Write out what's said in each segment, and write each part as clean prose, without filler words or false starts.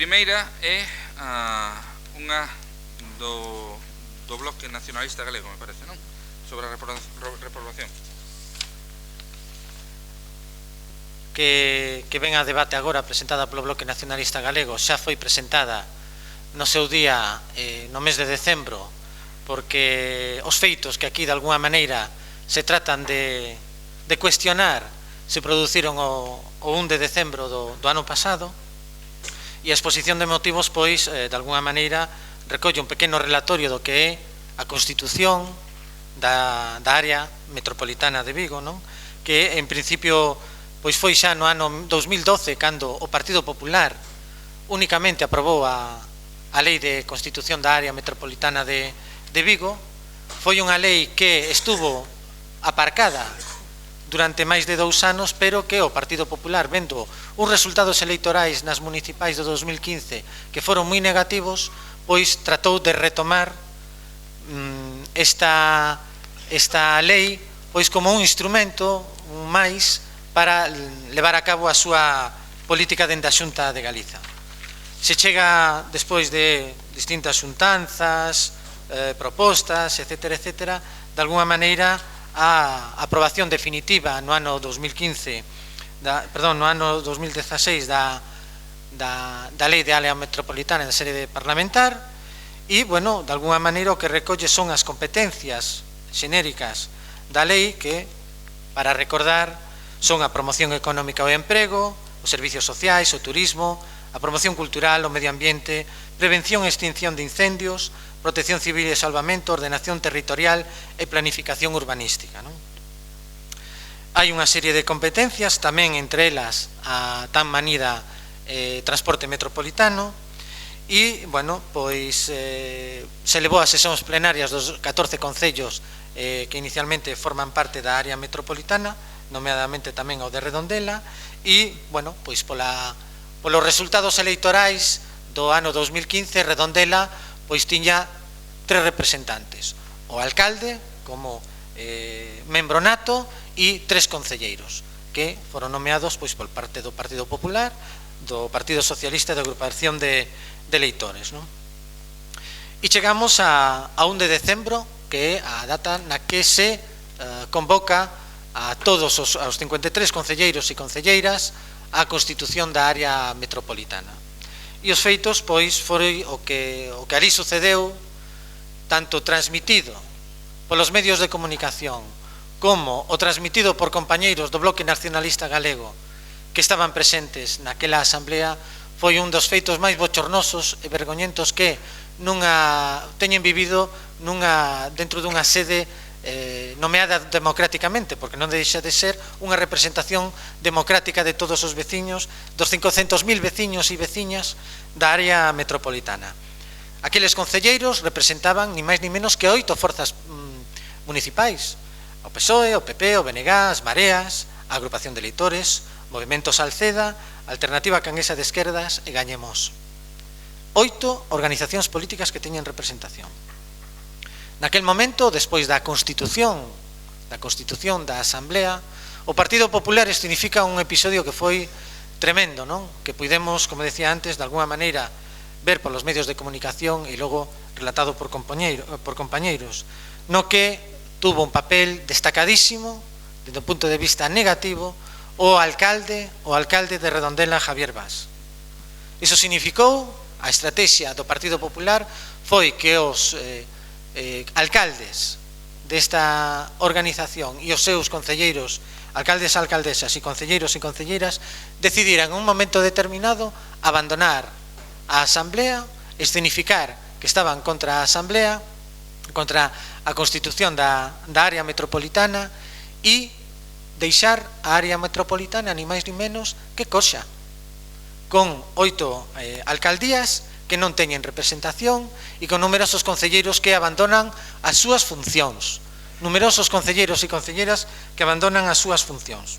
primeira é unha do Bloque Nacionalista Galego, me parece, non? Sobre a reprobación. Que ven a debate agora presentada polo Bloque Nacionalista Galego xa foi presentada no seu día no mes de decembro, porque os feitos que aquí de alguna maneira se tratan de cuestionar se produciron o 1 de decembro do ano pasado, e a exposición de motivos pois de alguna maneira recolle un pequeno relatorio do que é a constitución da área metropolitana de Vigo, non? Que en principio pois foi xa no ano 2012 cando o Partido Popular únicamente aprobou a lei de constitución da área metropolitana de Vigo. Foi unha lei que estuvo aparcada durante máis de 2 anos, pero que o Partido Popular, vendo os resultados eleitorais nas municipais do 2015 que foron moi negativos, pois tratou de retomar esta lei pois como un instrumento máis para levar a cabo a súa política dende a Xunta de Galiza. Se chega despois de distintas xuntanzas, propostas, etcétera, etcétera, de alguna maneira a aprobación definitiva no ano 2016 da lei de área metropolitana na sede parlamentar, e, bueno, de alguna maneira o que recolle son as competencias xenéricas da lei que, para recordar, son a promoción económica e o emprego, os servicios sociais, o turismo, a promoción cultural, o medio ambiente, prevención e extinción de incendios, protección civil e salvamento, ordenación territorial e planificación urbanística, non? Hai unha serie de competencias, tamén entre elas a tan manida transporte metropolitano, e, bueno, pois se levou a sesións plenarias dos 14 concellos que inicialmente forman parte da área metropolitana, nomeadamente tamén o de Redondela, e, bueno, pois polos resultados electorais do ano 2015, Redondela pois tiña 3 representantes: o alcalde como membro nato e 3 concelleiros que foron nomeados pois por parte do Partido Popular, do Partido Socialista e da agrupación de eleitores, non? E chegamos a 1 de decembro, que é a data na que se convoca a todos os 53 concelleiros e concelleiras a constitución da área metropolitana. E os feitos, pois, foi o que ali sucedeu, tanto transmitido polos medios de comunicación como o transmitido por compañeiros do Bloque Nacionalista Galego que estaban presentes naquela asamblea, foi un dos feitos máis bochornosos e vergoñentos que teñen vivido dentro dunha sede nomeada democráticamente, porque non deixa de ser unha representación democrática de todos os veciños, dos 500.000 veciños e veciñas da área metropolitana. Aqueles concelleiros representaban ni máis ni menos que 8 forzas municipais: o PSOE, o PP, o BNG, as Mareas, a agrupación de eleitores, Movimento Salceda, Alternativa Canguesa de Esquerdas e Gañemos. 8 organizacións políticas que teñen representación. Naquel momento, despois da constitución da Asamblea, o Partido Popular escenifica un episodio que foi tremendo, non? Que puidemos, como decía antes, de alguna maneira ver polos medios de comunicación e logo relatado por compañeiros, no que tuvo un papel destacadísimo, desde o punto de vista negativo, o alcalde de Redondela, Javier Bas. Iso significou, a estrategia do Partido Popular foi que os alcaldes desta organización e os seus concelleiros, alcaldes, alcaldesas e concelleiros e concelleiras decidiran en un momento determinado abandonar a Asamblea, escenificar que estaban contra a Asamblea, contra a constitución da área metropolitana, e deixar a área metropolitana ni máis ni menos que coxa, con 8 alcaldías que non teñen representación e con numerosos concelleiros que abandonan as súas funcións. Numerosos concelleiros e concelleiras que abandonan as súas funcións.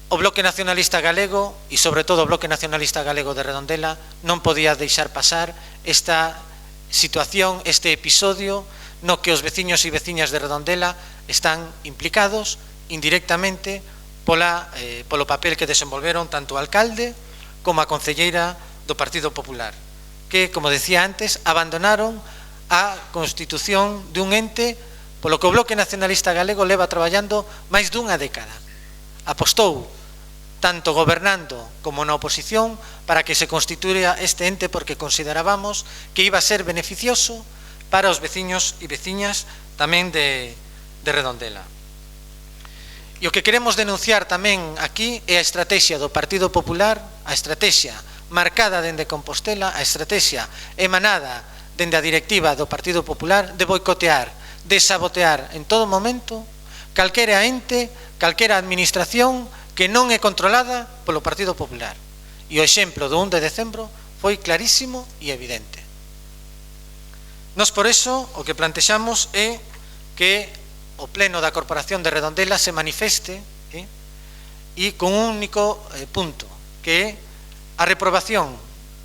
O Bloque Nacionalista Galego, e sobre todo o Bloque Nacionalista Galego de Redondela, non podía deixar pasar esta situación, este episodio no que os veciños e veciñas de Redondela están implicados indirectamente polo papel que desenvolveron tanto o alcalde como a concelleira do Partido Popular, que, como decía antes, abandonaron a constitución dun ente polo que o Bloque Nacionalista Galego leva traballando máis dunha década. Apostou, tanto gobernando como na oposición, para que se constituira este ente porque considerábamos que iba a ser beneficioso para os veciños e veciñas tamén de Redondela. E o que queremos denunciar tamén aquí é a estrategia do Partido Popular, a estrategia marcada dende Compostela, a estrategia emanada dende a directiva do Partido Popular de boicotear, de sabotear en todo momento calquera ente, calquera administración que non é controlada polo Partido Popular. E o exemplo do 1 de decembro foi clarísimo e evidente. Nos por eso o que plantexamos é que o Pleno da Corporación de Redondela se manifeste e con un único punto, que é a reprobación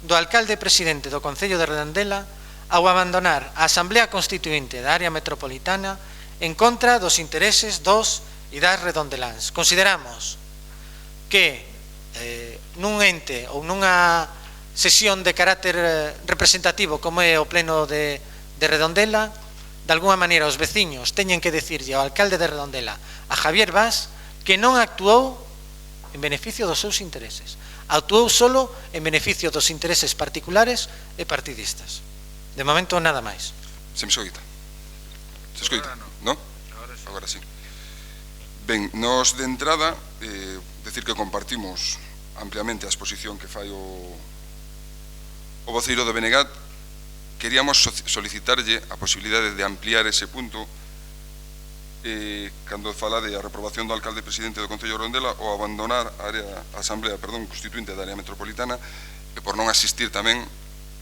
do alcalde presidente do Concello de Redondela ao abandonar a Asamblea Constituinte da área metropolitana en contra dos intereses dos e das redondeláns. Consideramos que nun ente ou nunha sesión de carácter representativo como é o Pleno de Redondela, de alguna maneira os veciños teñen que decirlle ao alcalde de Redondela, a Javier Bas, que non actuou en beneficio dos seus intereses, actuou solo en beneficio dos intereses particulares e partidistas. De momento nada máis. Se me escoita? Se escoita? Non? Agora sí. Ben, nos de entrada decir que compartimos ampliamente a exposición que fai o voceiro do Benegat. Queríamos solicitarlle a posibilidade de ampliar ese punto cando fala de a reprobación do alcalde presidente do Concello de Redondela ou abandonar a Asamblea Constituinte da área metropolitana e por non asistir tamén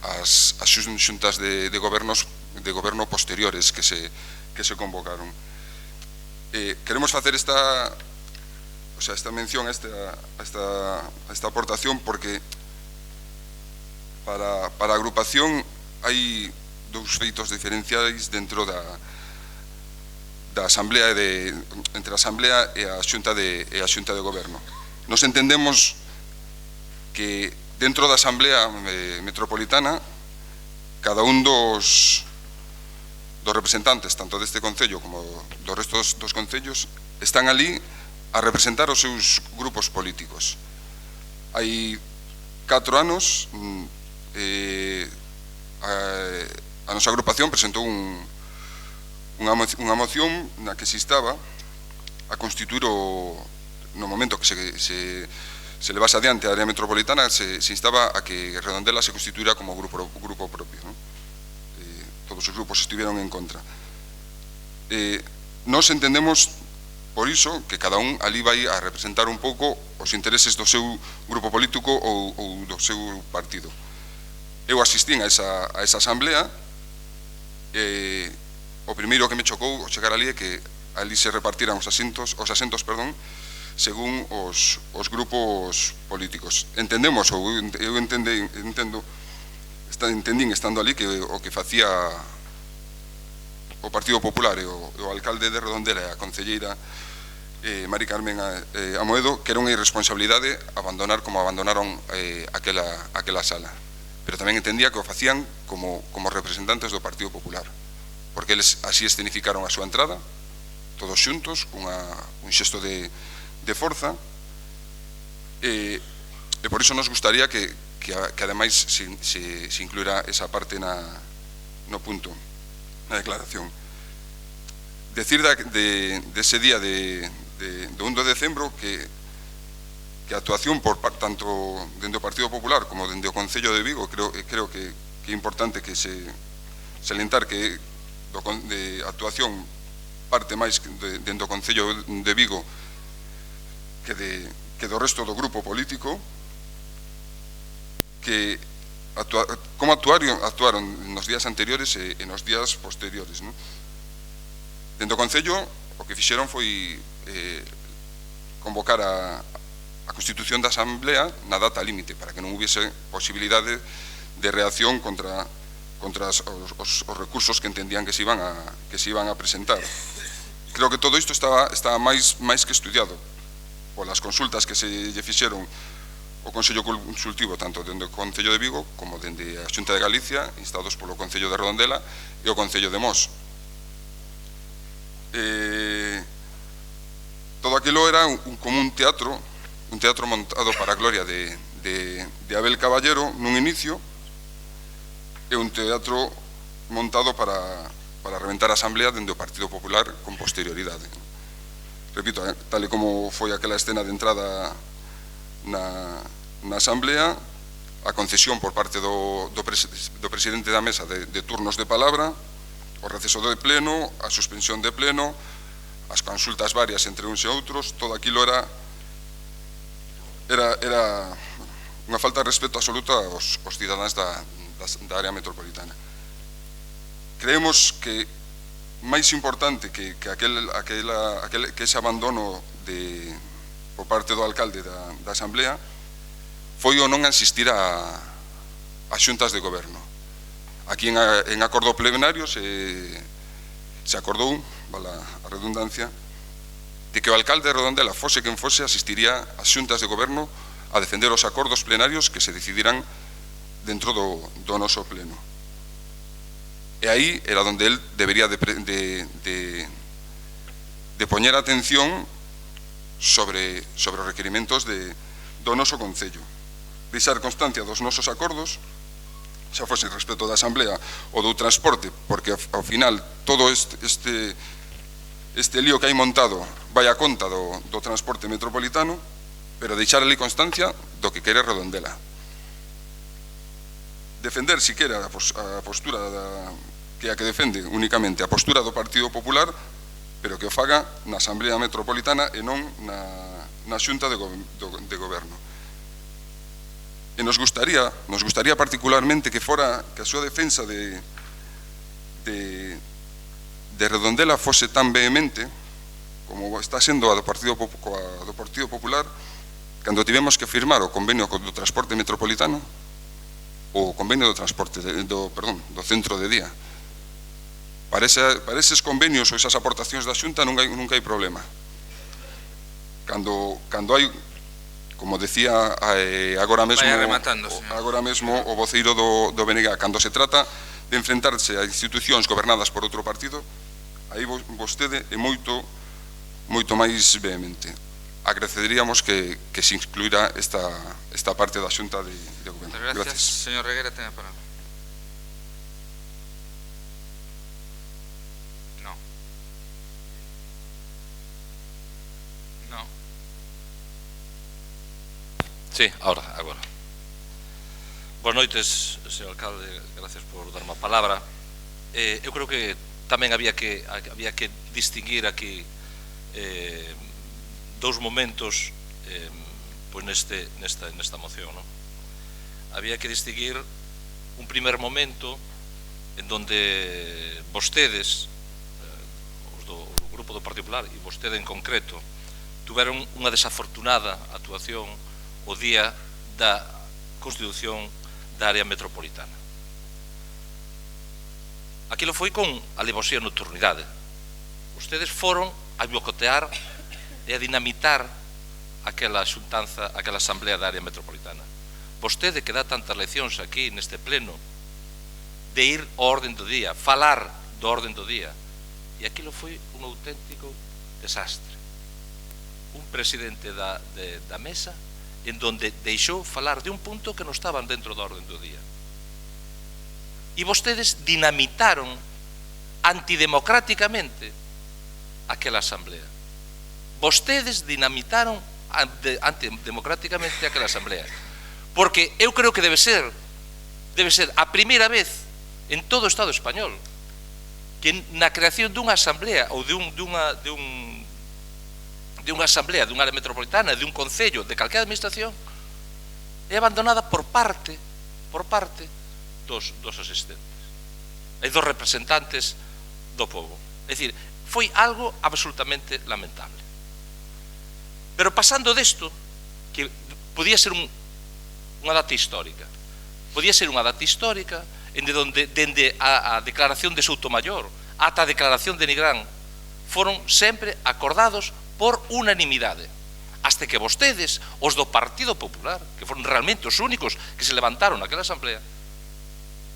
as xuntas de goberno posteriores que se convocaron. Queremos facer esta mención, esta aportación, porque para a agrupación hai dous feitos diferenciais dentro da Asamblea, entre a Asamblea e a Xunta de Goberno. Nos entendemos que dentro da Asamblea Metropolitana cada un dos representantes, tanto deste Concello como dos restos dos concellos, están ali a representar os seus grupos políticos. Hai 4 anos a nosa agrupación presentou unha moción na que se instaba a constituir no momento que se levase adiante a área metropolitana, se instaba a que Redondela se constituira como grupo propio, ¿no? Todos os grupos estiveron en contra. Nos entendemos por iso que cada un ali vai a representar un pouco os intereses do seu grupo político ou do seu partido. Eu asistín a esa asamblea e o primeiro que me chocou ao chegar ali é que ali se repartiran os asentos, según os grupos políticos. Entendemos, ou eu entendín estando ali que o que facía o Partido Popular e o alcalde de Redondela e a concelleira Mari Carmen Amoedo, que era unha irresponsabilidade abandonar como abandonaron aquela sala. Pero tamén entendía que o facían como representantes do Partido Popular, porque eles así escenificaron a súa entrada, todos xuntos, un xesto de forza, e por iso nos gustaría que ademais se incluirá esa parte no punto, na declaración. Decir dese día do 1 de decembro que a actuación tanto dende o Partido Popular como dende o Concello de Vigo, creo que é importante que se salientar que de actuación parte máis dende o Concello de Vigo que do resto do grupo político, que como actuaron nos días anteriores e nos días posteriores, ¿no? Dende o Concello o que fixeron foi convocar a constitución da Asamblea na data límite para que non hubiese posibilidade de reacción contra os recursos que entendían que se iban a presentar. Creo que todo isto estaba máis que estudiado polas consultas que se lle fixeron o Consello Consultivo tanto dende o Concello de Vigo como dende a Xunta de Galicia, instados polo Concello de Redondela e o Concello de Mos. Todo aquilo era como un teatro montado para a gloria de Abel Caballero nun inicio, e un teatro montado para reventar a Asamblea dende o Partido Popular con posterioridade. Repito, tal e como foi aquela escena de entrada na Asamblea, a concesión por parte do presidente da mesa de turnos de palabra, o receso de pleno, a suspensión de pleno, as consultas varias entre uns e outros, todo aquilo era unha falta de respeto absoluta aos cidadáns da área metropolitana. Creemos que máis importante que ese abandono por parte do alcalde da Asamblea foi o non asistir a xuntas de goberno. Aquí en acordo plenario se acordou, vale a redundancia, de que o alcalde de Redondela, fose quen fose, asistiría ás xuntas de goberno a defender os acordos plenarios que se decidirán dentro do noso pleno. E aí era onde el debería de poñer atención sobre os requerimentos do noso Concello. Deixar constancia dos nosos acordos, xa fose respecto da Asamblea ou do transporte, porque ao final todo este lío que hai montado vai a conta do transporte metropolitano, pero deixar ali constancia do que quere Redondela. Defender siquera a postura que defende únicamente a postura do Partido Popular, pero que o faga na Asamblea Metropolitana e non na Xunta de Goberno. E nos gustaría particularmente que a súa defensa de Redondela fose tan vehemente como está sendo a do Partido Popular cando tivemos que firmar o convenio do transporte metropolitano, o convenio do centro de día. Para eses convenios ou esas aportacións da Xunta nunca hai problema. Cando hai, como decía agora mesmo o voceiro do BNG, cando se trata de enfrentarse a institucións gobernadas por outro partido, aí vostede é moito máis vehemente. Agradeceríamos que se incluíra esta parte da Xunta de Goberno. Gracias. Señor Reguera, ten a palabra. No. Sí, agora. Boas noites, señor alcalde, gracias por darme a palabra. Eu creo que tamén había que distinguir aquí dous momentos nesta moción. Había que distinguir un primer momento en donde vostedes, os do grupo do Partido Popular e vostede en concreto, tuveron unha desafortunada actuación o día da constitución da área metropolitana. Aquilo foi con alevosía e nocturnidade. Vostedes foron a boicotear e a dinamitar aquela xuntanza, aquela asamblea da área metropolitana. Vostede que dá tantas leccións aquí neste pleno de ir ao orden do día, falar do orden do día, e aquilo foi un auténtico desastre. Un presidente da mesa en donde deixou falar de un punto que non estaban dentro da orden do día. E vostedes dinamitaron antidemocráticamente aquela asamblea. Vostedes dinamitaron antidemocráticamente aquela asamblea. Porque eu creo que debe ser a primeira vez en todo o Estado español que na creación dunha asamblea ou dunha asamblea, dunha área metropolitana, de un concello, de calquera administración, é abandonada por parte dos asistentes e dos representantes do povo. É dicir, foi algo absolutamente lamentable. Pero pasando desto, que podía ser unha data histórica, en donde dende a declaración de Soutomayor ata a declaración de Nigrán foron sempre acordados por unanimidade. As Baste que vostedes, os do Partido Popular, que foron realmente os únicos que se levantaron naquela asamblea,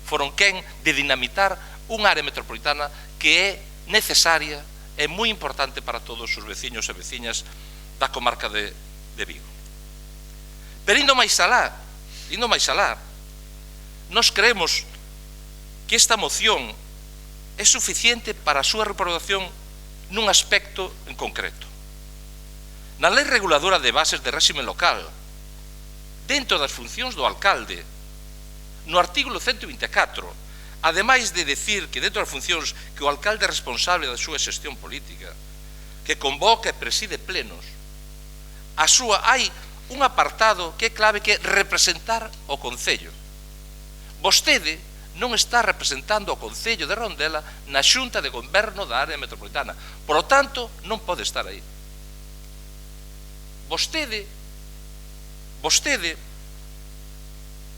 foron quen de dinamitar unha área metropolitana que é necesaria, é moi importante para todos os veciños e veciñas da comarca de Vigo. Pero indo máis alá, nós creemos que esta moción é suficiente para a súa reprobación nun aspecto en concreto. Na Lei Reguladora de Bases de Réxime Local, dentro das funcións do alcalde, no artículo 124, ademais de decir que dentro das funcións que o alcalde é responsable da súa xestión política, que convoca e preside plenos, hai un apartado que é clave, que é representar o Concello. Vostede non está representando o Concello de Redondela na Xunta de Goberno da área metropolitana. Por lo tanto, non pode estar aí. Vostede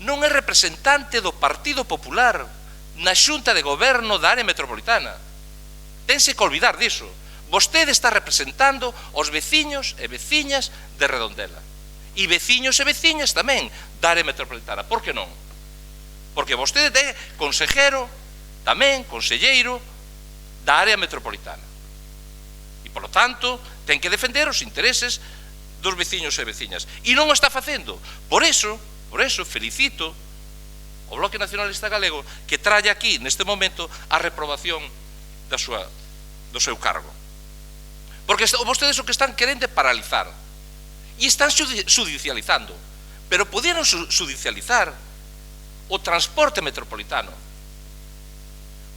non é representante do Partido Popular na Xunta de Goberno da área metropolitana. Tense que olvidar diso. Vostede está representando os veciños e veciñas de Redondela. E veciños e veciñas tamén da área metropolitana. Por que non? Porque vostede é consejero, tamén conselleiro da área metropolitana. E, polo tanto, ten que defender os intereses dos veciños e veciñas. E non o está facendo. Por eso, felicito o Bloque Nacionalista Galego que trae aquí, neste momento, a reprobación do seu cargo. Porque vostedes o que están querendo é paralizar. E están judicializando. Pero pudieron judicializar o transporte metropolitano.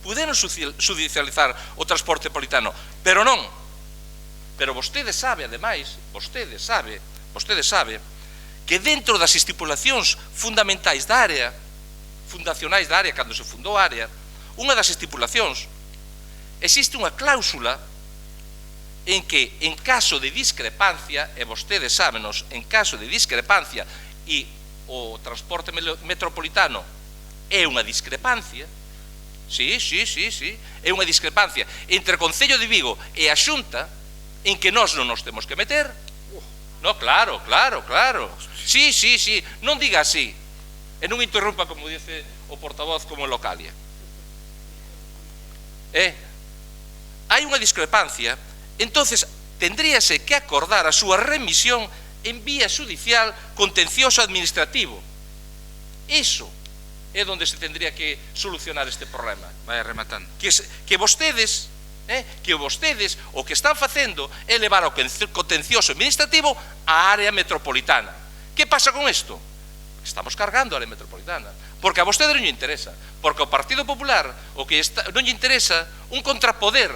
Pudieron judicializar o transporte metropolitano, pero non. Pero vostede sabe, ademais, vostede sabe que dentro das estipulacións fundamentais da área, fundacionais da área, cando se fundou a área, unha das estipulacións, existe unha cláusula en que, en caso de discrepancia, e vostedes sábenos, en caso de discrepancia, e o transporte metropolitano é unha discrepancia, sí, é unha discrepancia entre o Concello de Vigo e a Xunta, en que nós non nos temos que meter. No, claro. Sí, non diga así. E non interrumpa, como dice o portavoz, como en Localia. Hai unha discrepancia, entonces tendríase que acordar a súa remisión en vía judicial contencioso administrativo. Iso é onde se tendría que solucionar este problema. Vaya rematando. Que vostedes o que están facendo é levar ao contencioso administrativo á área metropolitana. Que pasa con isto? Estamos cargando a área metropolitana. Porque a vostede non lle interesa. Porque ao Partido Popular non lle interesa un contrapoder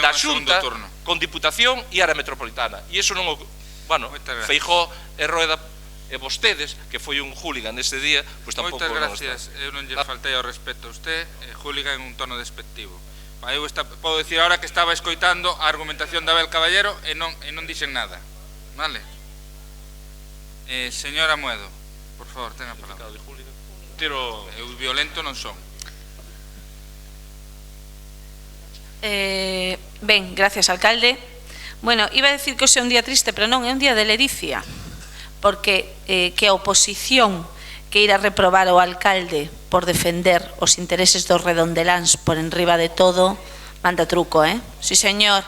da Xunta con Diputación e área metropolitana. E iso non o... Bueno, Feijóo e Rueda e vostedes, que foi un hooligan neste día, pois tampouco... Moitas gracias, eu non lle faltei ao respeto a usted, hooligan en un tono despectivo. Eu podo dicir ahora que estaba escoitando a argumentación de Abel Caballero e non dixen nada, vale? Señora Amoedo, por favor, ten a palabra. Eu violento non son. Ben, gracias, alcalde. Bueno, iba a decir que hoxe é un día triste, pero non, é un día de ledicia, porque que a oposición que ir a reprobar ao alcalde por defender os intereses dos redondeláns por enriba de todo, manda truco, Sí, señor.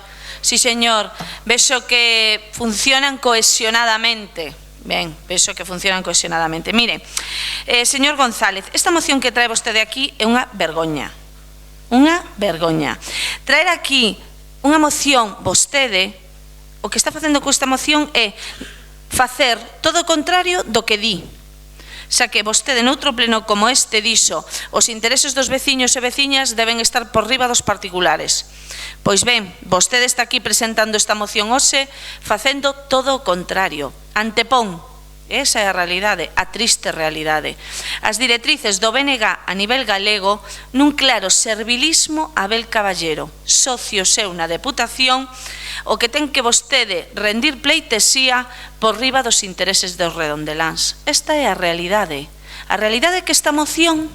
Vexo que funcionan cohesionadamente. Ben, vexo que funcionan cohesionadamente. Mire, señor González, esta moción que trae vostede aquí é unha vergoña. Unha vergoña. Traer aquí unha moción, vostede, o que está facendo con esta moción é facer todo o contrario do que di. Xa que vostede noutro pleno como este dixo os intereses dos veciños e veciñas deben estar por riba dos particulares. Pois ben, vostede está aquí presentando esta moción hoxe facendo todo o contrario. Antepón, esa é a realidade, a triste realidade, as directrices do BNG a nivel galego nun claro servilismo a Abel Caballero, socio seu na Deputación, o que ten que vostede rendir pleitesía por riba dos intereses dos redondeláns. Esta é a realidade que esta moción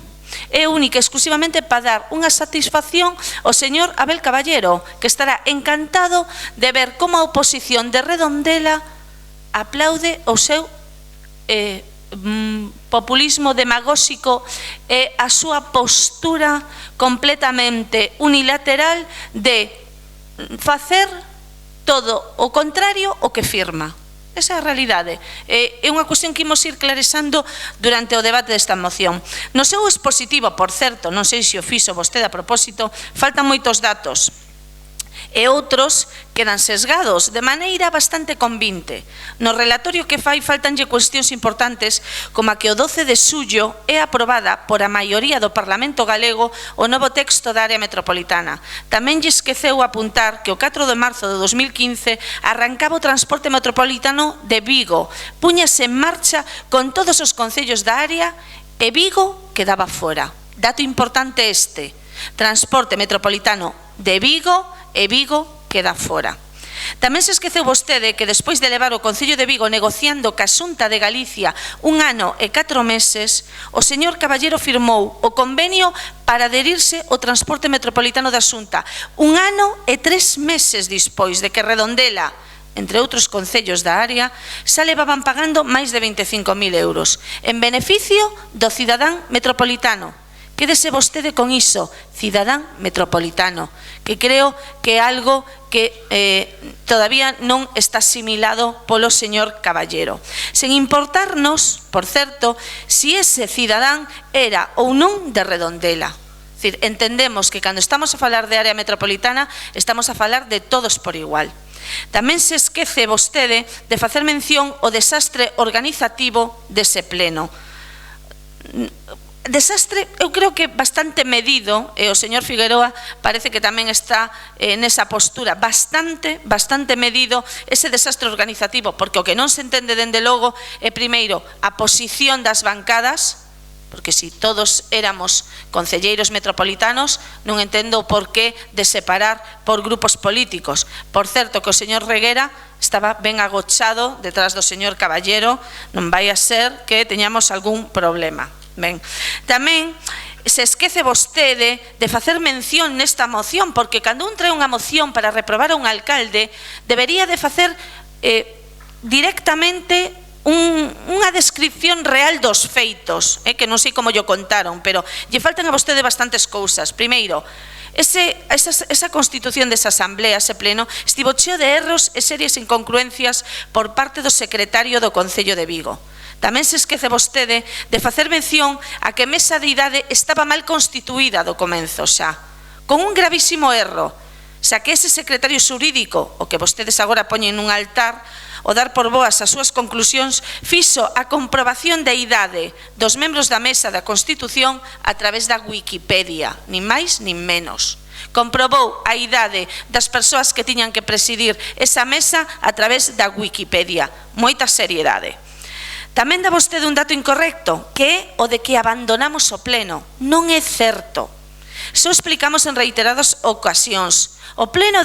é única exclusivamente para dar unha satisfacción ao señor Abel Caballero, que estará encantado de ver como a oposición de Redondela aplaude o seu populismo demagóxico e a súa postura completamente unilateral de facer todo o contrario o que firma. Esa é a realidade. É unha cuestión que imos ir clarizando durante o debate desta moción. No seu expositivo, por certo, non sei se o fixo vostede a propósito, faltan moitos datos e outros quedan sesgados de maneira bastante convinte. No relatorio que fai faltanlle cuestións importantes como a que o 12 de xullo é aprobada por a maioría do Parlamento galego o novo texto da área metropolitana. Tamén lle esqueceu apuntar que o 4 de marzo de 2015 arrancaba o transporte metropolitano de Vigo, púñase en marcha con todos os concellos da área e Vigo quedaba fora. Dato importante este: transporte metropolitano de Vigo e Vigo queda fora. Tamén se esqueceu vostede que despois de levar o Concello de Vigo negociando ca Xunta de Galicia 1 ano e 4 meses, o señor Caballero firmou o convenio para adherirse ao transporte metropolitano da Xunta 1 ano e 3 meses despois de que Redondela, entre outros concellos da área, xa levaban pagando máis de 25.000 euros en beneficio do cidadán metropolitano. Quédese vostede con iso, cidadán metropolitano, que creo que é algo que todavía non está asimilado polo señor Caballero. Sen importarnos, por certo, si ese cidadán era ou non de Redondela. É dicir, entendemos que cando estamos a falar de área metropolitana estamos a falar de todos por igual. Tamén se esquece vostede de facer mención ao desastre organizativo dese pleno. Desastre, eu creo que bastante medido, e o señor Figueroa parece que tamén está nesa postura, bastante medido ese desastre organizativo, porque o que non se entende dende logo é primeiro a posición das bancadas, porque se todos éramos concelleiros metropolitanos non entendo o porqué de separar por grupos políticos. Por certo que o señor Reguera estaba ben agochado detrás do señor Caballero, non vai a ser que teñamos algún problema. Ben, tamén se esquece vostede de facer mención nesta moción, porque cando un trae unha moción para reprobar a un alcalde debería de facer directamente unha descripción real dos feitos, que non sei como lle contaron, pero lle faltan a vostede bastantes cousas. Primeiro, esa constitución desa asamblea, ese pleno, estivo cheo de erros e serias incongruencias por parte do secretario do Concello de Vigo. Tamén se esquece vostede de facer mención a que a mesa de idade estaba mal constituída do comenzo xa, con un gravísimo erro, xa que ese secretario xurídico, o que vostedes agora poñen nun altar, o dar por boas as súas conclusións, fixo a comprobación da idade dos membros da mesa da Constitución a través da Wikipedia, nin máis nin menos. Comprobou a idade das persoas que tiñan que presidir esa mesa a través da Wikipedia. Moita seriedade. Tamén dá vostede un dato incorrecto, que é o de que abandonamos o pleno. Non é certo. Só explicamos en reiteradas ocasións. O pleno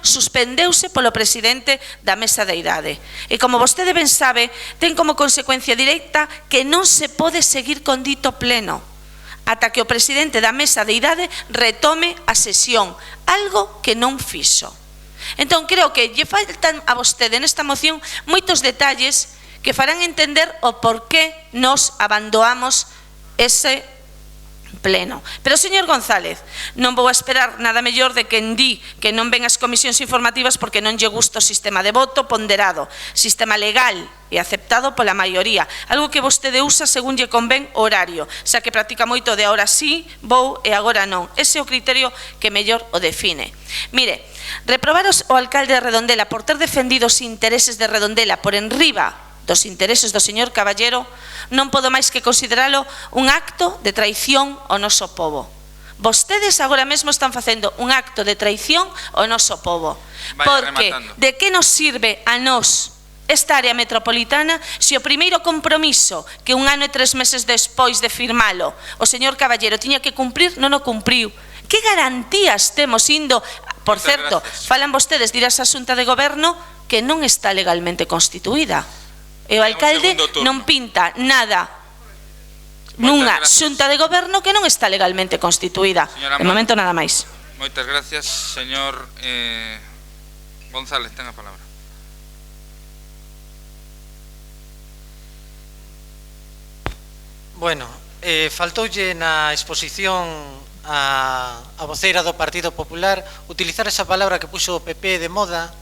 suspendeuse polo presidente da mesa de idade. E como vostede ben sabe, ten como consecuencia directa que non se pode seguir con dito pleno ata que o presidente da mesa de idade retome a sesión, algo que non fixo. Entón, creo que lle faltan a vostede nesta moción moitos detalles que farán entender o porqué nos abandonamos ese pleno. Pero, señor González, non vou a esperar nada mellor de quen di que non ven as comisións informativas porque non lle gusta o sistema de voto ponderado, sistema legal e aceptado pola maioría, algo que vostede usa según lle convén o horario, xa que practica moito de agora sí, vou e agora non. Ese é o criterio que mellor o define. Mire, reprobar o alcalde de Redondela por ter defendido os intereses de Redondela por enriba dos intereses do señor Caballero non podo máis que consideralo un acto de traición ao noso pobo. Vostedes agora mesmo están facendo un acto de traición ao noso pobo. Porque de que nos sirve a nós esta área metropolitana se o primeiro compromiso que 1 ano e 3 meses despois de firmalo o señor Caballero tiña que cumprir non o cumpriu? Que garantías temos indo? Por certo, falan vostedes de ir a esa xunta de goberno que non está legalmente constituída. E o alcalde non pinta nada. nunha xunta de goberno que non está legalmente constituída. De momento nada máis. Moitas gracias, señor González, ten a palabra. Bueno, faltoulle na exposición a voceira do Partido Popular utilizar esa palabra que puxo o PP de moda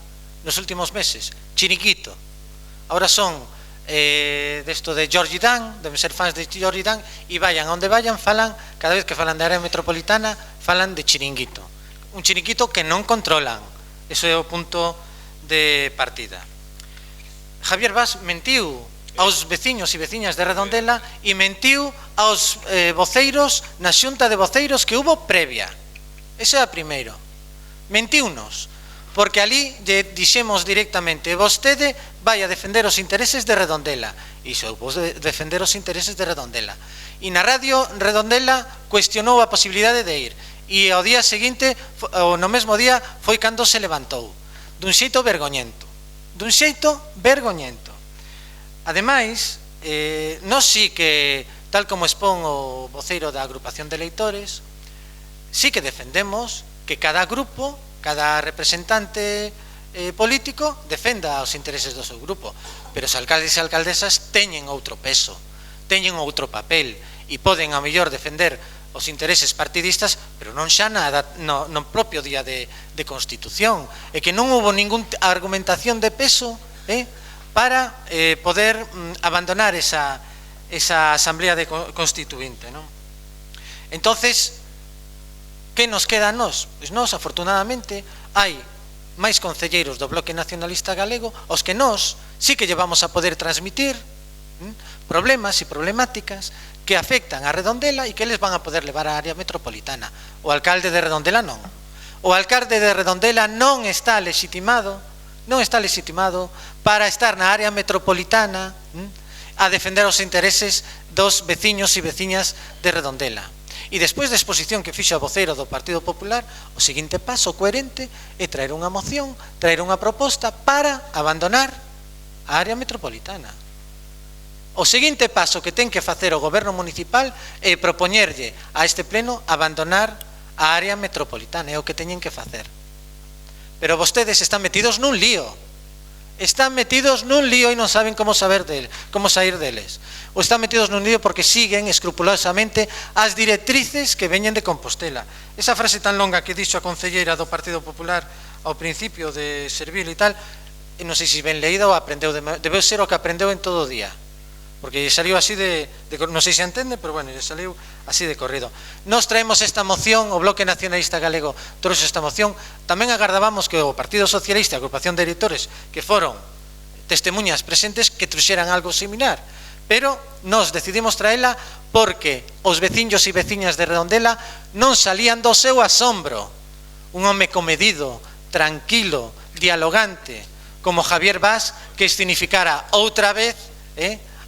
nos últimos meses, chiringuito. Ahora son desto de Georgie Dan, deben ser fans de Georgie Dan, e vayan onde vayan, falan, cada vez que falan de área metropolitana, falan de chiringuito. Un chiringuito que non controlan. Eso é o punto de partida. Javier Bas mentiu aos veciños e veciñas de Redondela e mentiu aos voceiros na xunta de voceiros que hubo previa. Ese é o primeiro. Mentiunos, porque ali lle dixemos directamente: vostede vai a defender os intereses de Redondela. E xo vos defender os intereses de Redondela. E na radio Redondela cuestionou a posibilidade de ir. E ao día seguinte, ou no mesmo día, foi cando se levantou. Dun xeito vergoñento. Dun xeito vergoñento. Ademais, nós sí que, tal como expón o voceiro da agrupación de eleitores, sí que defendemos que cada grupo, cada representante político defenda os intereses do seu grupo, pero os alcaldes e alcaldesas teñen outro peso, teñen outro papel e poden ao mellor defender os intereses partidistas, pero non xa no propio día de Constitución, e que non houve ningún argumentación de peso para poder abandonar esa asamblea constituinte, non? Entonces, que nos queda a nós? Pois nós, afortunadamente, hai máis concelleiros do Bloque Nacionalista Galego aos que nós sí que llevamos a poder transmitir problemas e problemáticas que afectan a Redondela e que eles van a poder levar á área metropolitana. O alcalde de Redondela non. O alcalde de Redondela non está legitimado para estar na área metropolitana a defender os intereses dos veciños e veciñas de Redondela. E despois da exposición que fixo a voceiro do Partido Popular, o seguinte paso coherente é traer unha moción, traer unha proposta para abandonar a área metropolitana. O seguinte paso que ten que facer o goberno municipal é propoñerlle a este pleno abandonar a área metropolitana, é o que teñen que facer. Pero vostedes están metidos nun lío. Están metidos nun lío e non saben como sair deles. Ou están metidos nun lío porque siguen escrupulosamente as directrices que veñen de Compostela. Esa frase tan longa que dixo a concelleira do Partido Popular ao principio de servir e tal, non sei se ben leída ou aprendeu, debeu ser o que aprendeu en todo o día, porque saliu así non sei se entende, pero bueno, saliu así de corrido. Nos traemos esta moción, o Bloque Nacionalista Galego trouxe esta moción. Tamén agardábamos que o Partido Socialista, a agrupación de editores que foron testemunhas presentes, que trouxeran algo similar, pero nos decidimos traela porque os veciños e veciñas de Redondela non salían do seu asombro. Un home comedido, tranquilo, dialogante, como Javier Bas, que significara outra vez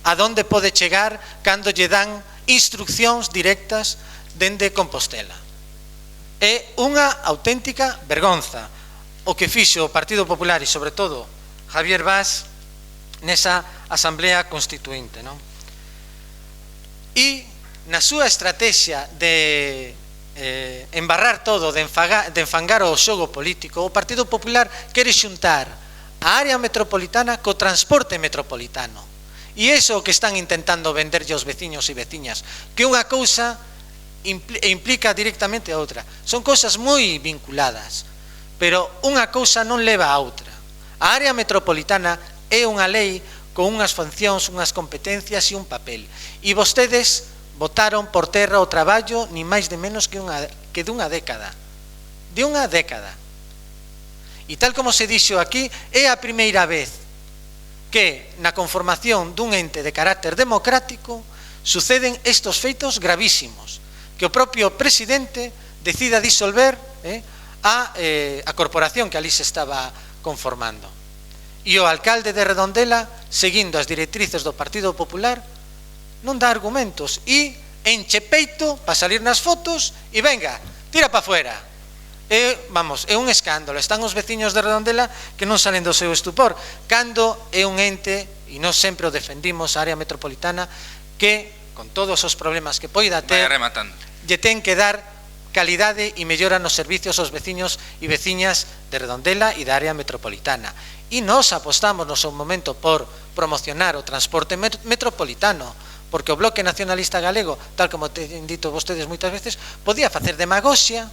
a donde pode chegar cando lle dan instruccións directas dende Compostela. É unha auténtica vergonza o que fixo o Partido Popular e, sobre todo, Javier Bas nesa Asamblea Constituinte, non? E na súa estrategia de embarrar todo, de enfangar o xogo político, o Partido Popular quere xuntar a área metropolitana co transporte metropolitano. E iso é o que están intentando venderlle aos veciños e veciñas, que unha cousa implica directamente a outra. Son cousas moi vinculadas, pero unha cousa non leva a outra. A área metropolitana é unha lei con unhas funcións, unhas competencias e un papel. E vostedes botaron por terra o traballo ni máis de menos que dunha década. De unha década. E tal como se dixo aquí, é a primeira vez que na conformación dun ente de carácter democrático suceden estos feitos gravísimos, que o propio presidente decida disolver a corporación que ali se estaba conformando. E o alcalde de Redondela, seguindo as directrices do Partido Popular, non dá argumentos e enche peito para salir nas fotos e venga, tira para fuera. Vamos, é un escándalo. Están os veciños de Redondela que non salen do seu estupor, cando é un ente, e nós sempre o defendimos, a área metropolitana, que con todos os problemas que poida Vaya ter, rematando. lle ten que dar calidade e mellora nos servicios aos veciños e veciñas de Redondela e da área metropolitana. E nós apostamos no seu momento por promocionar o transporte metropolitano, porque o Bloque Nacionalista Galego, tal como ten dito vostedes moitas veces, podía facer demagoxia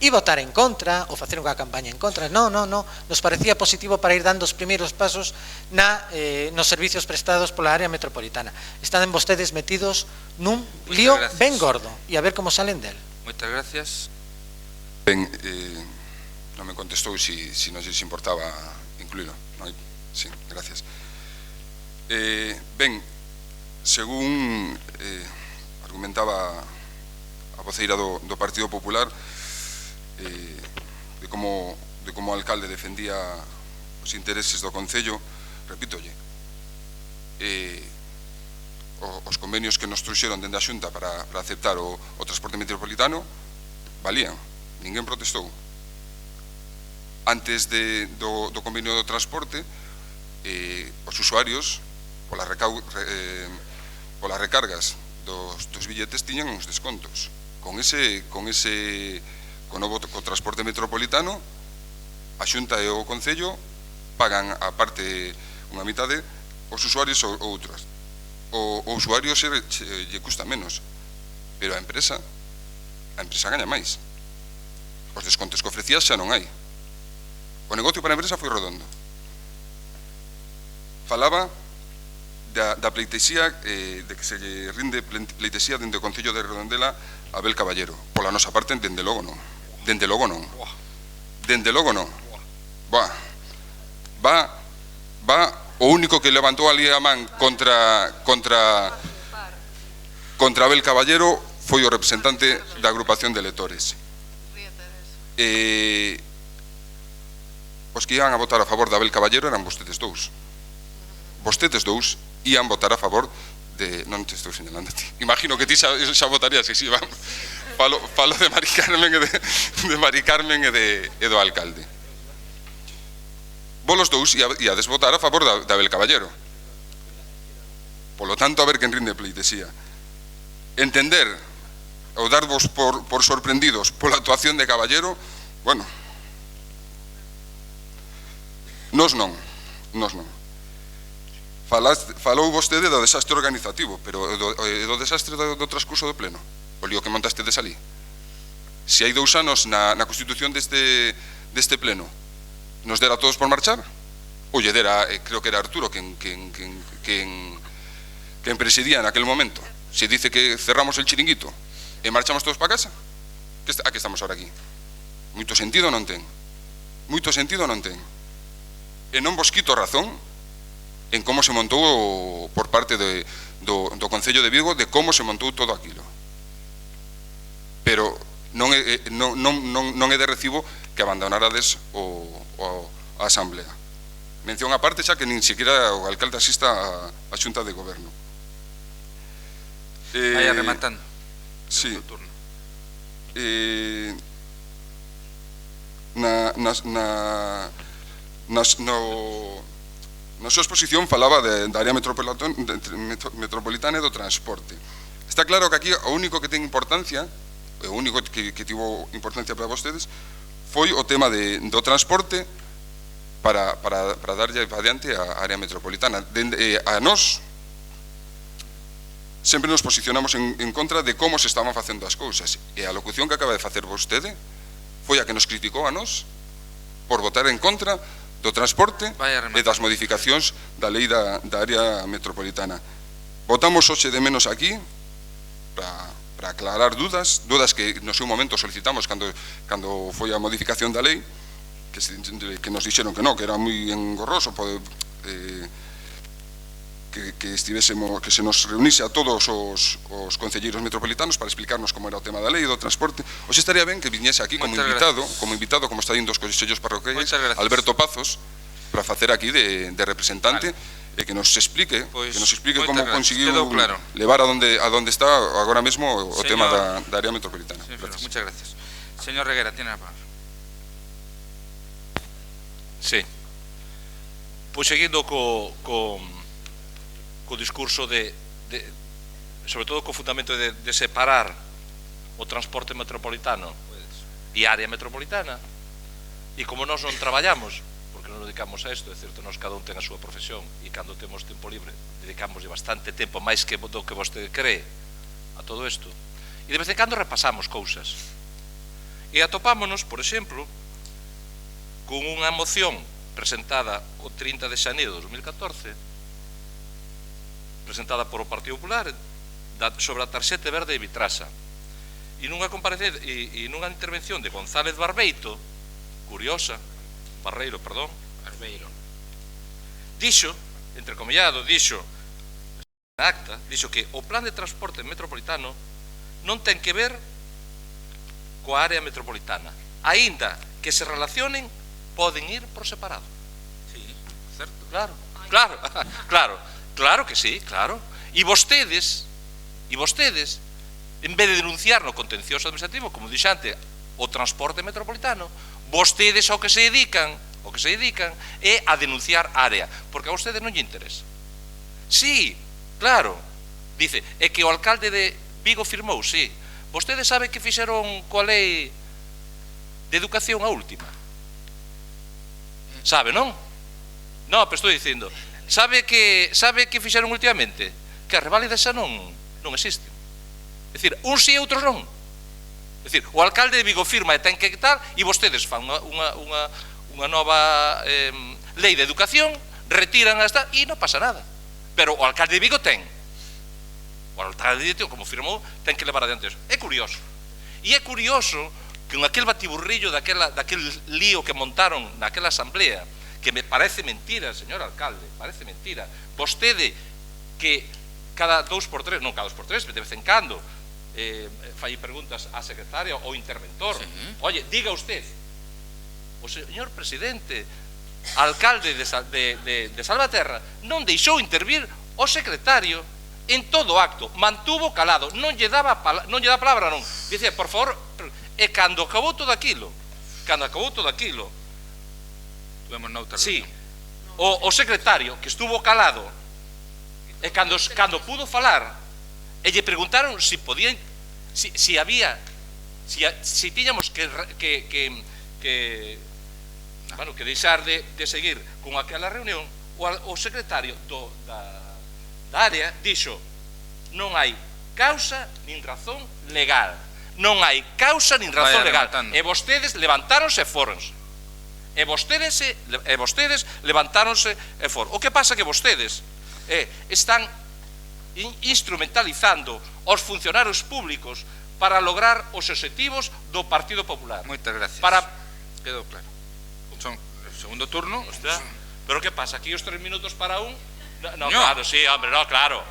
e votar en contra, ou facer unha campaña en contra. Non, nos parecía positivo para ir dando os primeiros pasos nos servicios prestados pola área metropolitana. Están vostedes metidos nun lío ben gordo, e a ver como salen del. Moitas gracias. Ben, non me contestou si non lles importaba incluílo. Sí, gracias. Ben, según argumentaba a voceira do Partido Popular, de como o alcalde defendía os intereses do Concello, repítolle, os convenios que nos trouxeron dende a Xunta para aceptar o transporte metropolitano valían, ninguén protestou. Antes do convenio do transporte, os usuarios, polas recargas dos billetes, tiñan uns descontos. Con novo transporte metropolitano, a Xunta e o Concello pagan a parte unha mitade os usuarios ou outros. O usuario lle custa menos, pero a empresa gaña máis. Os descontos que ofrecía xa non hai. O negocio para a empresa foi redondo. Falaba da pleitesía, de que se lle rinde pleitesía dende o Concello de Redondela a Abel Caballero. Pola nosa parte, dende logo non. Dende logo non. Va o único que levantou ali a man contra Abel Caballero foi o representante da agrupación de electores. Os que iban a votar a favor de Abel Caballero eran vostedes dous. Vostedes dous ian votar a favor de... Non te estou señalando a ti. Imagino que ti xa votarías, que si, vamos. Falo de Mari Carmen e do alcalde. Vos los dous iades votar a favor de Abel Caballero. Polo tanto, a ver quen rinde pleitesía. Entender ou darvos por sorprendidos pola actuación de Caballero, bueno, nos non. Falou vostede do desastre organizativo, pero do desastre do transcurso do pleno, o lío que montastedes ali. Se hai 2 anos na constitución deste pleno nos dera a todos por marchar, ou lle dera, creo que era Arturo quen presidía en aquel momento, se dice que cerramos el chiringuito e marchamos todos para casa, a que estamos ahora aquí? Moito sentido non ten. E non vos quito razón en como se montou por parte do Concello de Vigo, de como se montou todo aquilo. Pero non é de recibo que abandonarades a Asamblea. Mención aparte xa que nin siquiera o alcalde asista a Xunta de Goberno. Vaya rematando. Sí. Na súa exposición falaba da área metropolitana e do transporte. Está claro que aquí o único que ten importancia, o único que tivo importancia para vostedes, foi o tema do transporte para darlle adiante a área metropolitana. A nós sempre nos posicionamos en contra de como se estaban facendo as cousas, e a locución que acaba de facer vostede foi a que nos criticou a nós por votar en contra do transporte e das modificacións da lei da área metropolitana. Votamos hoxe de menos aquí para aclarar dudas que no seu momento solicitamos cando foi a modificación da lei, que nos dixeron que non, que era moi engorroso que se nos reunise a todos os concelleiros metropolitanos para explicarnos como era o tema da lei e do transporte. Hoxe estaría ben que viñese aquí como invitado, como está indo os consellos parroquiais, Alberto Pazos, para facer aquí de representante e que nos explique como conseguiu levar a donde está agora mesmo o tema da área metropolitana. Muchas gracias. Señor Reguera, tiene a palabra. Sí. Pois seguindo co discurso sobre todo co fundamento de separar o transporte metropolitano e área metropolitana, e como nós non traballamos, porque non nos dedicamos a isto, é certo, nós cada un ten a súa profesión, e cando temos tempo libre, dedicamos bastante tempo, máis que do que vostede cree, a todo isto, e de vez en cando repasamos cousas, e atopámonos, por exemplo, con unha moción presentada o 30 de xaneiro de 2014, presentada por o Partido Popular, sobre a tarxeta verde de Vitrasa, e nunha intervención de González Barbeiro, dixo, entrecomillado, dixo na acta, dixo que o plan de transporte metropolitano non ten que ver coa área metropolitana, aínda que se relacionen, poden ir por separado. Sí, certo. Claro que sí, claro. E vostedes, en vez de denunciar no contencioso administrativo, como dixante, o transporte metropolitano, vostedes ao que se dedican é a denunciar área, porque a vostedes non lle interesa. Sí, claro, dice, é que o alcalde de Vigo firmou, sí. Vostedes sabe que fixeron coa lei de educación a última? Sabe, non? Non, pero estou dicindo, sabe que fixeron últimamente? Que a reválida xa non existe. É dicir, uns sí e outros non. É dicir, o alcalde de Vigo firma e ten que tal, e vostedes fan unha nova lei de educación, retiran hasta e non pasa nada. Pero o alcalde de Vigo ten. O alcalde de Vigo, como firmou, ten que levar adiante eso. É curioso. E é curioso que en aquel batiburrillo daquel lío que montaron naquela asamblea, que me parece mentira, señor alcalde, parece mentira, vostede que cada 2x3, non cada 2x3, de vez en cando, fai preguntas á secretaria ou interventor, oye, diga usted, o señor presidente, alcalde de Salvaterra, non deixou intervir o secretario en todo acto, mantuvo calado, non lle daba palabra, non, dice, por favor, e cando acabou todo aquilo, tuvemos noutra sí, o secretario que estuvo calado, e cando pudo falar, e lle preguntaron se podían, si tiñamos que deixar de seguir con aquela reunión, o secretario da área dixo, non hai causa nin razón legal, e vostedes levantáronse e fóronse. E vostedes levantáronse e foron. O que pasa que vostedes están instrumentalizando os funcionarios públicos para lograr os obxectivos do Partido Popular. Moitas gracias. Quedou claro. Son o segundo turno. Pero que pasa? Aquí os 3 minutos para un? No, claro, sí, hombre, no, claro,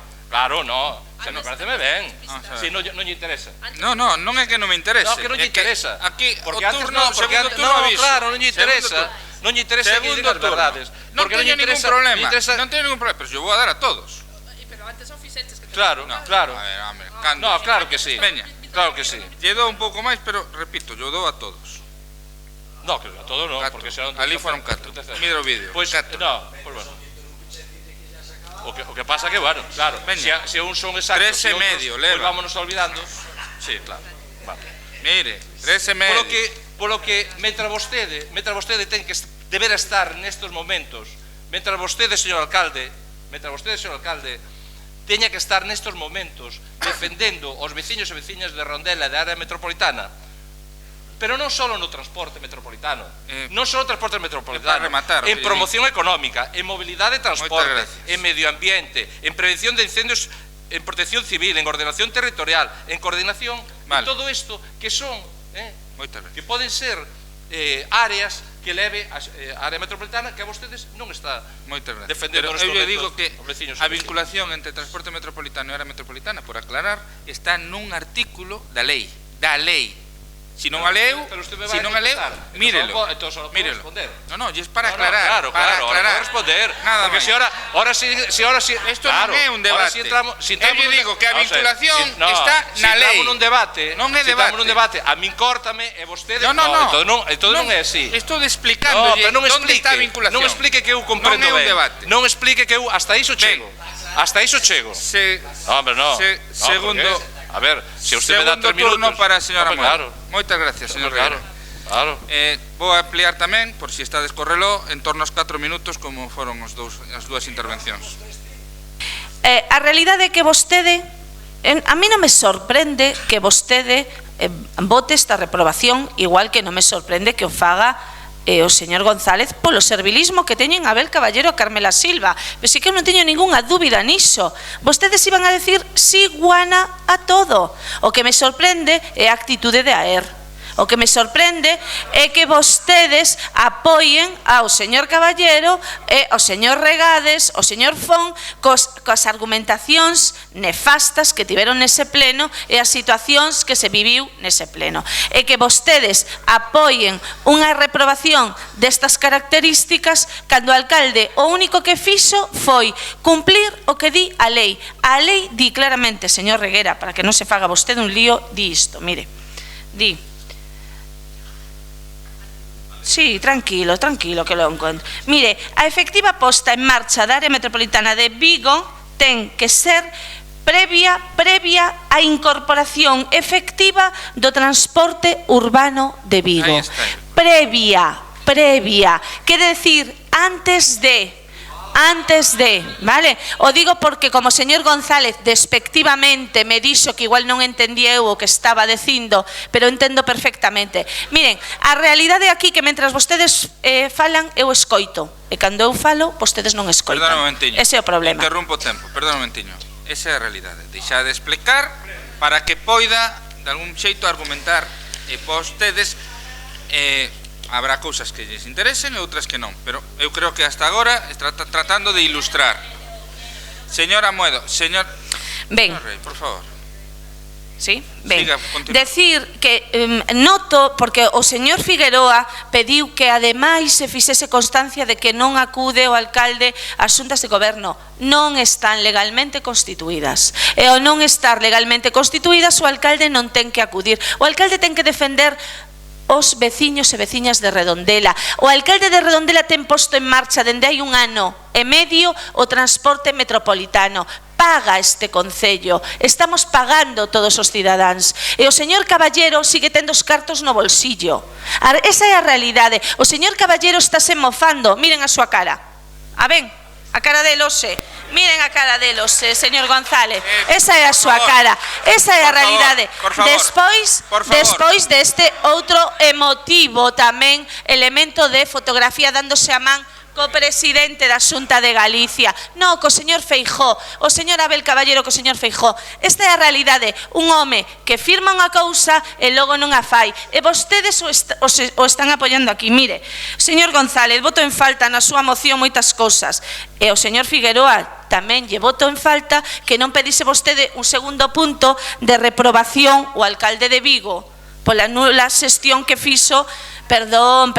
no. Se me pareceme ben. Si non lle interesa. Non é que non me interese. No, que non lle interesa. Aquí o turno, segundo turno aviso. Claro, non lle interesa. Non lle interesa que diga as verdades. Non teño ningún problema. Non teño ningún problema, pero yo vou a dar a todos. Pero antes o fixeches que... Claro. A ver, cando... No, claro que sí. Veña. Claro que sí. Lle dou un pouco máis, pero repito, yo dou a todos. No, que a todos non, porque xa non... Ali foron 4. Mira o vídeo. Pois, no, pois bueno. O que pasa que, bueno, claro, se un son exactos 3 e medio, leva. Pois vámonos olvidando. Sí, claro. Vale. Mire, 3 e medio. Polo que mentre vostede ten que deber estar nestes momentos, mentre vostede, señor alcalde, teña que estar nestes momentos defendendo os veciños e veciñas de Rondela e da área metropolitana, pero non só no transporte metropolitano, en promoción económica, en mobilidade de transporte, en medio ambiente, en prevención de incendios, en protección civil, en ordenación territorial, en coordinación, en todo isto que son, que poden ser áreas que leve a área metropolitana que a vostedes non está defendendo nos momentos. Eu digo que a vinculación entre transporte metropolitano e área metropolitana, por aclarar, está nun artículo da lei. Si non a leu, mírelo. No, e é para aclarar. Claro, para responder. Porque se ahora sí... Isto non é un debate. Eu digo que a vinculación está na lei. Si entramos nun debate, a min córtame e vostedes... No. Entón non é así. Estou explicándolle onde está a vinculación. Non explique que eu comprendo ben. Non explique que eu hasta iso chego. Hasta iso chego. No, hombre, no. Segundo... A ver, se usted me dá 3 minutos... Segundo turno para a señora Moedo. Claro. Moitas gracias, señor Reguera. Claro. Vou ampliar tamén, por si está descorreló, en torno aos 4 minutos como foron as dúas intervencións. A realidade é que vostede, a mí non me sorprende que vostede vote esta reprobación, igual que non me sorprende que o faga o señor González polo servilismo que teñen Abel Caballero e Carmela Silva. Pero si que eu non teño ningunha dúbida niso. Vostedes iban a decir sí, guana a todo. O que me sorprende é a actitude de AER. O que me sorprende é que vostedes apoien ao señor Caballero e ao señor Regades, ao señor Fon, coas argumentacións nefastas que tiveron nese pleno e as situacións que se viviu nese pleno. E que vostedes apoien unha reprobación destas características cando o alcalde o único que fixo foi cumplir o que di a lei. A lei di claramente, señor Reguera, para que non se faga vostede un lío, di isto, mire, di... Sí, tranquilo, que lo encuentro. Mire, a efectiva posta en marcha da área metropolitana de Vigo ten que ser previa á incorporación efectiva do transporte urbano de Vigo. Previa. Quere decir, antes de, vale? O digo porque como o señor González despectivamente me dixo que igual non entendía eu o que estaba dicindo, pero entendo perfectamente. Miren, a realidade aquí que mentras vostedes falan, eu escoito. E cando eu falo, vostedes non escoitan. Perdón un momentiño. Ese é o problema. Interrumpo o tempo, perdón un momentiño. Esa é a realidade. Deixa de explicar para que poida, de algún xeito, argumentar e vostedes... habrá cousas que lles interesen e outras que non, pero eu creo que hasta agora está tratando de ilustrar. Señora Moedo, señor... Ben. Rey, por favor. Sí, ben. Siga, continúe. Decir que noto, porque o señor Figueroa pediu que ademais se fixese constancia de que non acude o alcalde ás xuntas de goberno. Non están legalmente constituídas. E ao non estar legalmente constituídas, o alcalde non ten que acudir. O alcalde ten que defender os veciños e veciñas de Redondela. O alcalde de Redondela ten posto en marcha dende hai 1 ano e medio o transporte metropolitano. Paga este concello, estamos pagando todos os cidadáns e o señor Caballero sigue tendo os cartos no bolsillo. Esa é a realidade. O señor Caballero estáse mofando, miren a súa cara. A ben, a cara de Lose. Miren a cara delos, señor González. Esa é a súa cara. Esa é a realidade. Despois deste outro emotivo tamén elemento de fotografía dándose a man co presidente da Xunta de Galicia, non co señor Feijóo, o señor Abel Caballero co señor Feijóo. Esta é a realidade, un home que firma unha cousa e logo non a fai, e vostedes o están apoiando aquí. Mire, señor González, voto en falta na súa moción moitas cousas, e o señor Figueroa tamén lle voto en falta que non pedise vostede un segundo punto de reprobación ao alcalde de Vigo pola nula xestión que fixo. Perdón.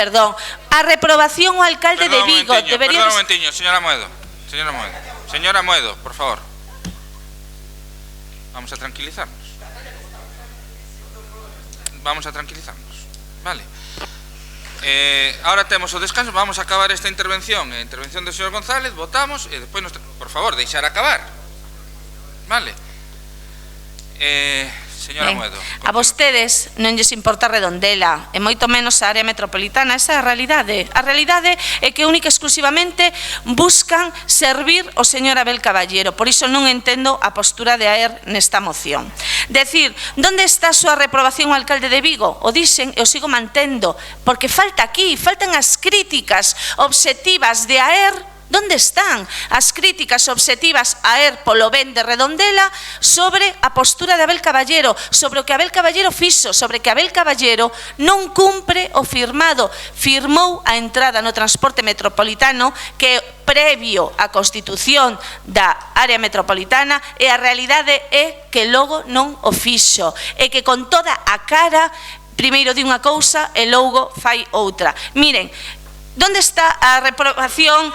A reprobación ao alcalde de Vigo debería... Perdón un momentiño, señora Moedo. Señora Moedo, por favor. Vamos a tranquilizarnos. Vale. Ahora temos o descanso, vamos a acabar esta intervención. A intervención do señor González, votamos e despois, por favor, deixar acabar. Vale. Señora Moedo, a vostedes non lles importa Redondela e moito menos a área metropolitana. Esa é a realidade. A realidade é que única e exclusivamente buscan servir o señor Abel Caballero. Por iso non entendo a postura de AER nesta moción. Decir, onde está a súa reprobación ao alcalde de Vigo? O dixen e o sigo mantendo, porque faltan as críticas obxectivas de AER. Onde están as críticas obxectivas a AER polo ben de Redondela sobre a postura de Abel Caballero, sobre o que Abel Caballero fixo, sobre que Abel Caballero non cumpre o firmado? Firmou a entrada no transporte metropolitano que é previo á constitución da área metropolitana, e a realidade é que logo non o fixo, e que con toda a cara primeiro di unha cousa e logo fai outra. Miren, onde está a reprobación,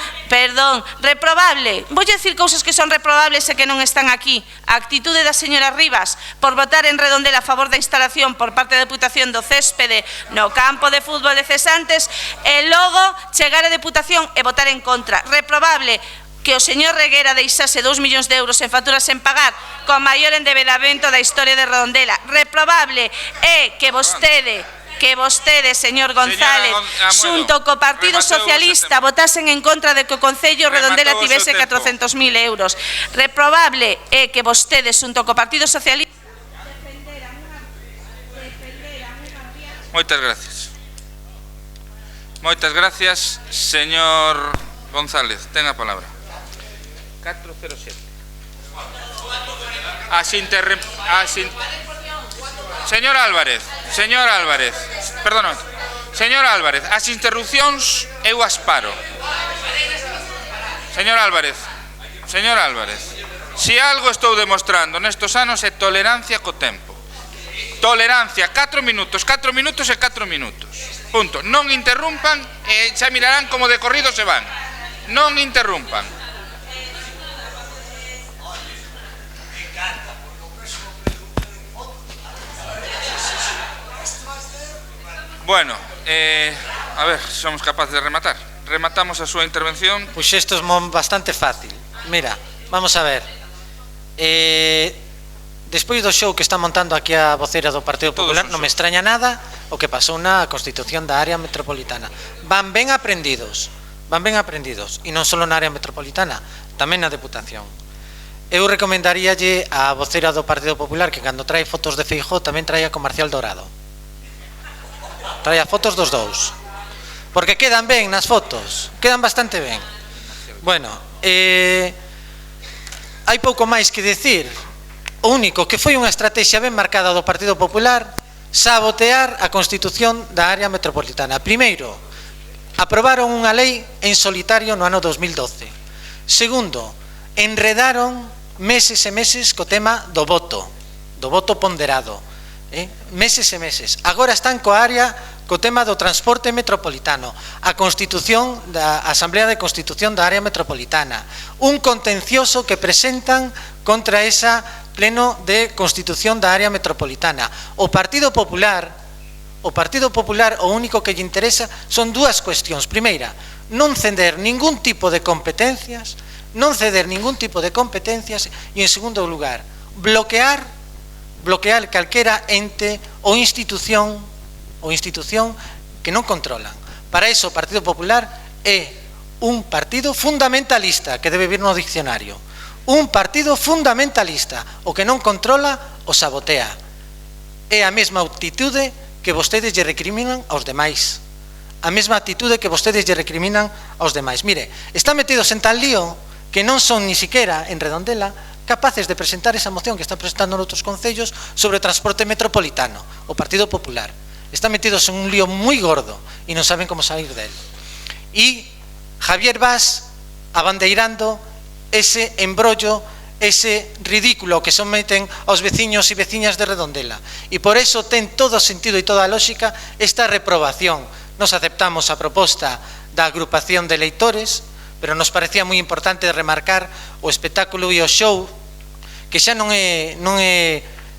reprobable? Vou dicir cousas que son reprobables e que non están aquí. A actitude da señora Rivas por votar en Redondela a favor da instalación por parte da Deputación do céspede no campo de fútbol de Cesantes e logo chegar a Deputación e votar en contra. Reprobable. que o señor Reguera deixase 2 millóns de euros en facturas sen pagar co maior endebedamento da historia de Redondela. Reprobable é que vostede, señor González, xunto co Partido Socialista, votasen en contra de que o Concello Redondela tivese 400.000 euros. Reprobable é que vostede, xunto co Partido Socialista, Moitas gracias. Moitas gracias, señor González. Ten a palabra. 407. Señor Álvarez, perdón, señor Álvarez, as interrupcións eu as paro. Señor Álvarez, se algo estou demostrando nestos anos é tolerancia co tempo. Tolerancia, 4 minutos e 4 minutos. Punto. Non interrumpan e xa mirarán como de corrido se van. Non interrumpan. Bueno, a ver, somos capaces de rematar. Rematamos a súa intervención. Pois isto é bastante fácil. Mira, vamos a ver. Despois do show que está montando aquí a voceira do Partido Popular, non me extraña nada o que pasou na Constitución da área metropolitana. Van ben aprendidos, e non só na área metropolitana, tamén na Deputación. Eu recomendaríalle a voceira do Partido Popular que cando trae fotos de Feijóo tamén traia con Marcial Dorado. Traia fotos dos dous, porque quedan ben nas fotos, quedan bastante ben. Bueno, hai pouco máis que decir. O único que foi unha estrategia ben marcada do Partido Popular, sabotear a Constitución da área metropolitana. Primeiro, aprobaron unha lei en solitario no ano 2012. Segundo, enredaron meses e meses co tema do voto ponderado. Meses e meses. Agora están coa área co tema do transporte metropolitano, a Constitución da Asamblea de Constitución da área metropolitana, un contencioso que presentan contra esa pleno de Constitución da área metropolitana. O Partido Popular, o único que lle interesa son dúas cuestións. Primeira, non ceder ningún tipo de competencias, e en segundo lugar, bloquear calquera ente ou institución que non controlan. Para iso o Partido Popular é un partido fundamentalista, que debe vir no diccionario. Un partido fundamentalista, o que non controla o sabotea. É a mesma actitude que vostedes lle recriminan aos demais. Mire, están metidos en tal lío que non son ni siquiera en Redondela capaces de presentar esa moción que están presentando noutros concellos sobre transporte metropolitano. O Partido Popular está metidos en un lío moi gordo e non saben como salir del. E Javier Bas abandeirando ese embrollo, ese ridículo que someten aos veciños e veciñas de Redondela. E por eso ten todo o sentido e toda a lógica esta reprobación. Nos aceptamos a proposta da agrupación de eleitores, pero nos parecía moi importante remarcar o espectáculo e o show que xa non é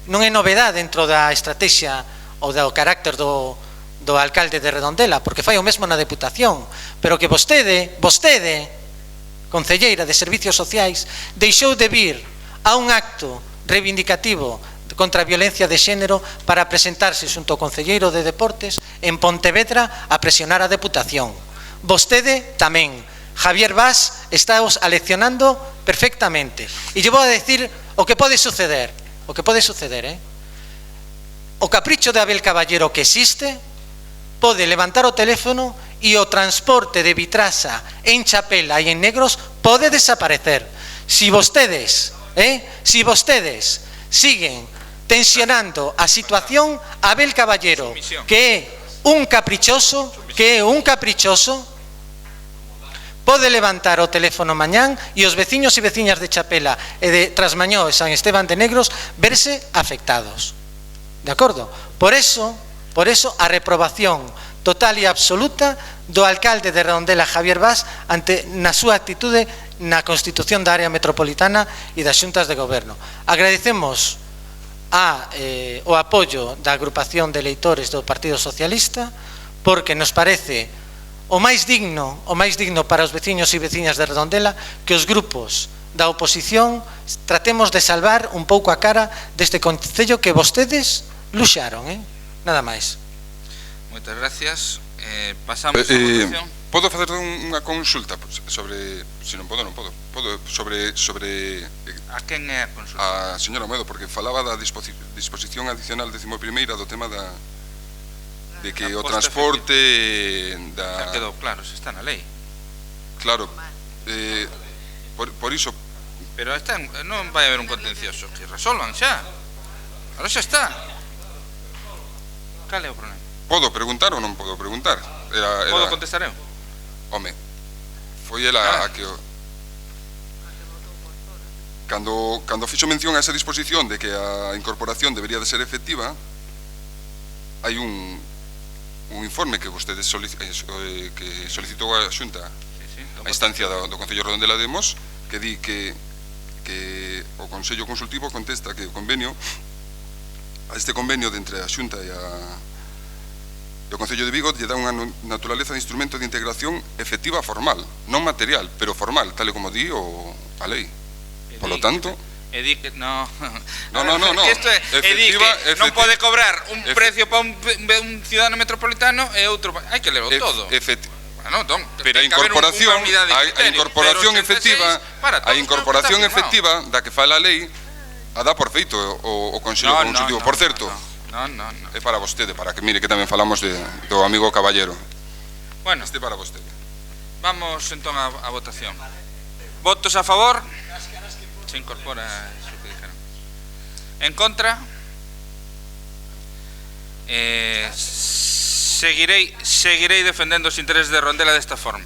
novedade dentro da estrategia ou do carácter do alcalde de Redondela, porque fai o mesmo na Deputación, pero que vostede, concelleira de Servicios Sociais, deixou de vir a un acto reivindicativo contra a violencia de xénero para presentarse xunto ao concelleiro de Deportes en Pontevedra a presionar a Deputación. Vostede tamén. Javier Bas está os aleccionando perfectamente. E lle vou a decir o que pode suceder. O capricho de Abel Caballero que existe pode levantar o teléfono e o transporte de Vitrasa en Chapela e en Negros pode desaparecer. Si vostedes siguen tensionando a situación, Abel Caballero, que é un caprichoso, pode levantar o teléfono mañán e os veciños e veciñas de Chapela e de Trasmañó e San Esteban de Negros verse afectados. De acordo? Por eso a reprobación total e absoluta do alcalde de Redondela, Javier Bas, na súa actitude na Constitución da área metropolitana e das xuntas de goberno. Agradecemos o apoio da agrupación de eleitores do Partido Socialista, porque nos parece o máis digno para os veciños e veciñas de Redondela que os grupos da oposición tratemos de salvar un pouco a cara deste concello que vostedes luxaron, nada máis. Moitas gracias. Pasamos a votación. Podo facer unha consulta sobre, se non podo, sobre a quen é a consulta? A señora Amoedo, porque falaba da disposición adicional 11ª do tema de que o transporte xa quedou claro, se está na lei. Claro, por iso. Pero non vai haber un contencioso, que resolvan xa. Ahora xa está. Cal é o problema? Podo preguntar ou non podo preguntar? Podo contestar eu? Home, foi ela a que cando fixo mención a esa disposición de que a incorporación debería de ser efectiva, hai un informe que vostedes que solicitou a Xunta a instancia do Concello de Redondela de Mos, que di que o Consello Consultivo contesta que a este convenio entre a Xunta e o Concello de Vigo lle dá unha naturaleza de instrumento de integración efectiva formal, non material, pero formal, tal e como di a lei. Por lo tanto... E di que... No, efectiva... non pode cobrar un precio para un ciudadano metropolitano e outro... Hai que lerlo todo. Pero a incorporación efectiva da que fala a lei a dá por feito o Consello Consultivo. Por certo, é para vostede, para que mire que tamén falamos do amigo Caballero. Bueno, este para vostede. Vamos entón a votación. Votos a favor? Se incorpora iso que dijeron. En contra? Seguirei defendendo os intereses de Redondela desta forma.